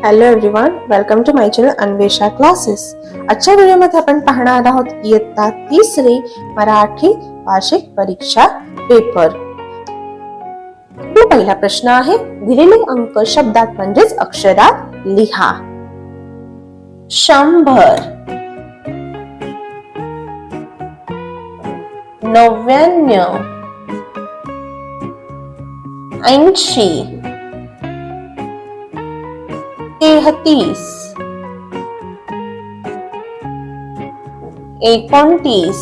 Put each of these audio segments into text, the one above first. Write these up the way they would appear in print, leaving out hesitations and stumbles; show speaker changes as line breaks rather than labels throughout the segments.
Hello everyone, welcome to my channel Anvesha classes. आजच्या व्हिडिओमध्ये आपण पाहणार आहोत इयत्ता 3री मराठी वार्षिक परीक्षा पेपर. पहिला प्रश्न आहे, दिलेले अंक शब्दात म्हणजेच अक्षरात लिहा. 100, 99, 80, 33, 29.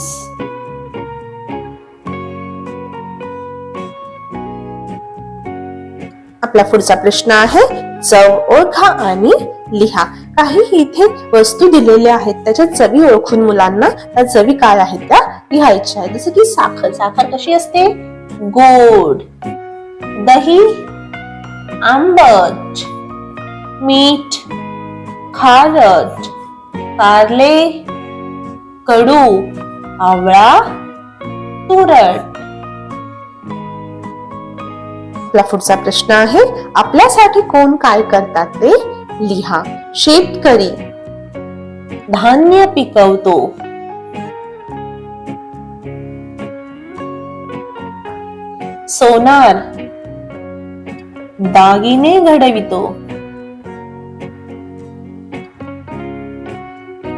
आपला पुढचा प्रश्न आहे, चव ओळखा आणि लिहा. काही इथे वस्तू दिलेल्या आहेत, त्याच्या चवी ओळखून मुलांना त्या चवी काय आहेत त्या लिहायच्या आहेत. जसं की साखर. साखर कशी असते? गोड. दही आंबट. मीठ खारट. कारले कडू. आवळा तुरट. आपला पुढचा प्रश्न आहे, आपल्यासाठी कोण काय करतात ते लिहा. शेतकरी धान्य पिकवतो. सोनार दागिने घडवितो.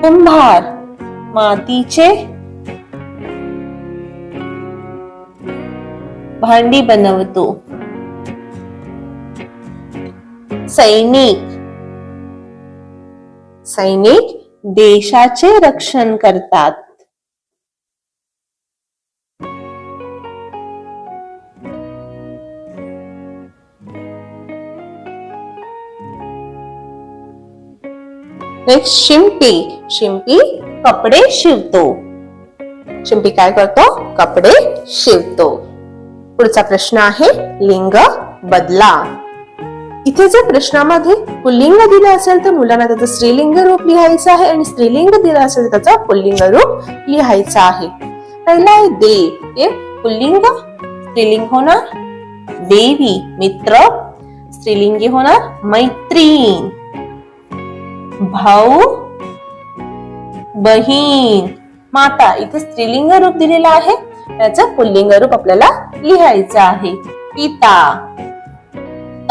कुंभार मातीचे भांडी बनवतो. सैनिक देशाचे रक्षण करतात. नेक्स्ट शिंपी कपडे शिवतो. शिंपी काय करतो? कपडे शिवतो. पुढचा प्रश्न आहे, लिंग बदला. इथे जर प्रश्नामध्ये पुल्लिंग दिलं असेल तर मुलांना त्याचं स्त्रीलिंग रूप लिहायचं आहे आणि स्त्रीलिंग दिलं असेल तर त्याचं पुल्लिंग रूप लिहायचं आहे. पहिला आहे देव. हे पुल्लिंग. स्त्रीलिंग होणार देवी. मित्र स्त्रीलिंगी होणार मैत्रीण. भाऊ बहीण. माता इथे स्त्रीलिंग रूप दिलेलं आहे, त्याचं पुल्लिंग रूप आपल्याला लिहायचं आहे. पिता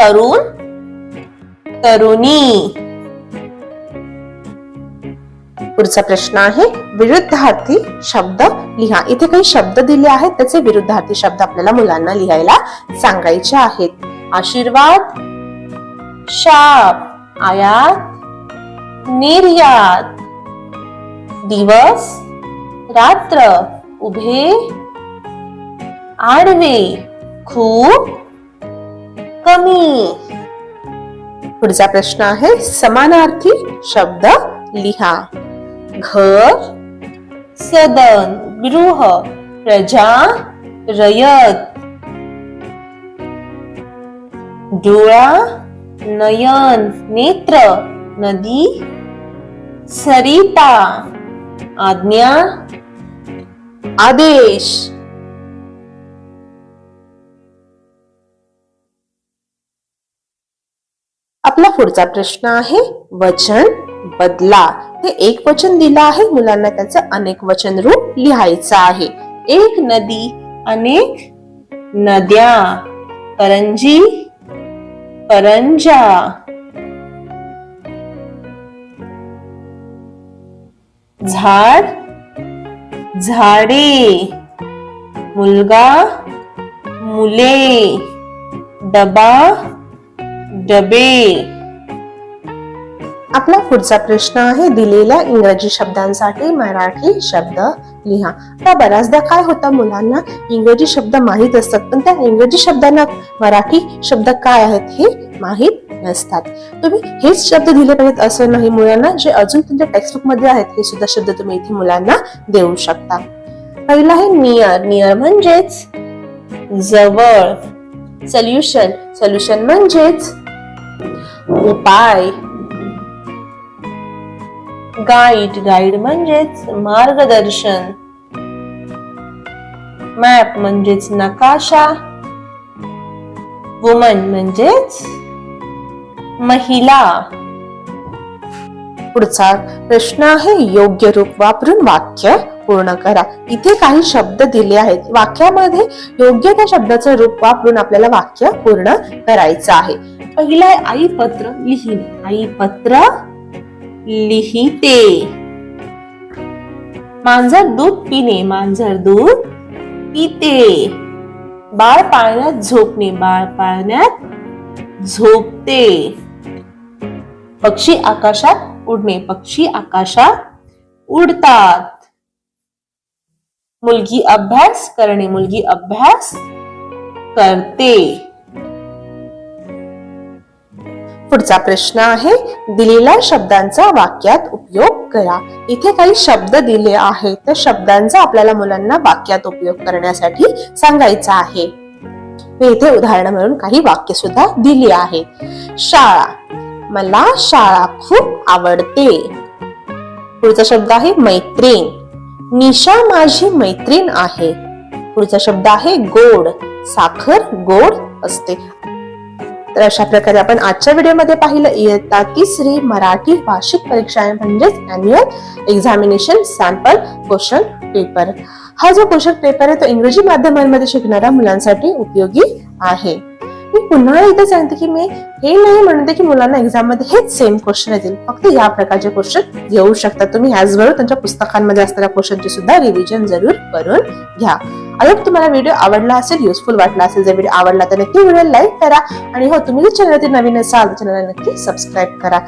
तरुण तरुणी. पुढचा प्रश्न आहे, विरुद्धार्थी शब्द लिहा. इथे काही शब्द दिले आहेत, त्याचे विरुद्धार्थी शब्द आपल्याला मुलांना लिहायला सांगायचे आहेत. आशीर्वाद शाप. आयात निर्यात. दिवस रात्र. उभे आडवे. खूप कमी. पुढचा प्रश्न आहे, समानार्थी शब्द लिहा. घर सदन. गृह प्रजा रयत. डोळा नयन. नेत्र नदी सरिता. आज्ञा आदेश. आपला पुढचा प्रश्न आहे, वचन बदला. हे एक वचन दिलं आहे, मुलांना त्याचं अनेक वचन रूप लिहायचं आहे. एक नदी अनेक नद्या. करंजी करंजा. झाड झाडे. मुलगा मुले. डबा डबे. आपला पुढचा प्रश्न आहे, दिलेल्या इंग्रजी शब्दांसाठी मराठी शब्द लिहा. आता बऱ्याचदा काय होतं, मुलांना इंग्रजी शब्द माहित असतात पण त्या इंग्रजी शब्दांना मराठी शब्द काय आहेत हे माहित नसतात. तुम्ही हेच शब्द दिले पाहिजेत असं नाही. मुलांना जे अजून तुमच्या टेक्स्टबुक मध्ये आहेत हे सुद्धा शब्द तुम्ही इथे मुलांना देऊ शकता. पहिला आहे नियर. नियर म्हणजेच जवळ. सोल्युशन म्हणजेच उपाय. गाईड म्हणजेच मार्गदर्शन. मॅप म्हणजेच नकाशा. वुमन म्हणजेच महिला. पुढचा प्रश्न आहे योग्य रूप वापरून वाक्य पूर्ण करा. इथे काही शब्द दिले आहेत. वाक्यामध्ये योग्य त्या शब्दाचं रूप वापरून आपल्याला वाक्य पूर्ण करायचं आहे. पहिला आहे आई पत्र लिहिणे. आई पत्र लिहिते. मांजर दूध पिणे. मांजर दूध पिते. बाळ पाळण्यात झोपणे. बाळ पाळण्यात झोपते. पक्षी आकाशात उडणे. पक्षी आकाशात उडतात. मुलगी अभ्यास करणे. मुलगी अभ्यास करते. पुढचा प्रश्न आहे दिलेल्या शब्दांचा वाक्यात उपयोग करा. इथे काही शब्द दिले आहेत. त्या शब्दांचा आपल्याला मुलांना वाक्यात उपयोग करण्यासाठी सांगायचा आहे. मी इथे उदाहरण म्हणून काही वाक्य सुद्धा दिली आहेत. शाळा. मला शाळा खूप आवडते. पुढचा शब्द आहे मैत्रीण. निशा माझी मैत्रीण आहे. पुढचा शब्द आहे गोड. साखर गोड असते. तर अशा प्रकारे आपण आजच्या व्हिडिओमध्ये पाहिलं इयत्ता 3री मराठी वार्षिक परीक्षा म्हणजेच annual examination sample question paper. हा जो क्वेश्चन पेपर आहे तो इंग्रजी माध्यमांमध्ये शिकणाऱ्या मुलांसाठी उपयोगी आहे. मी पुन्हा एकदा सांगते की मी हे नाही म्हणते की मुलांना एक्झाम मध्ये हेच सेम क्वेश्चन येतील. फक्त या प्रकारचे क्वेश्चन येऊ शकतात. तुम्ही ह्याचबरोबर त्यांच्या पुस्तकांमध्ये असणाऱ्या क्वेश्चनची सुद्धा रिव्हिजन जरूर करून घ्या. अगर तुम्हाला व्हिडिओ आवडला असेल, युजफुल वाटला असेल, जर व्हिडिओ आवडला तर नक्की व्हिडिओ लाईक करा आणि हो तुम्ही जर चॅनलवरती नवीन असाल तर चॅनलला नक्की सबस्क्राईब करा.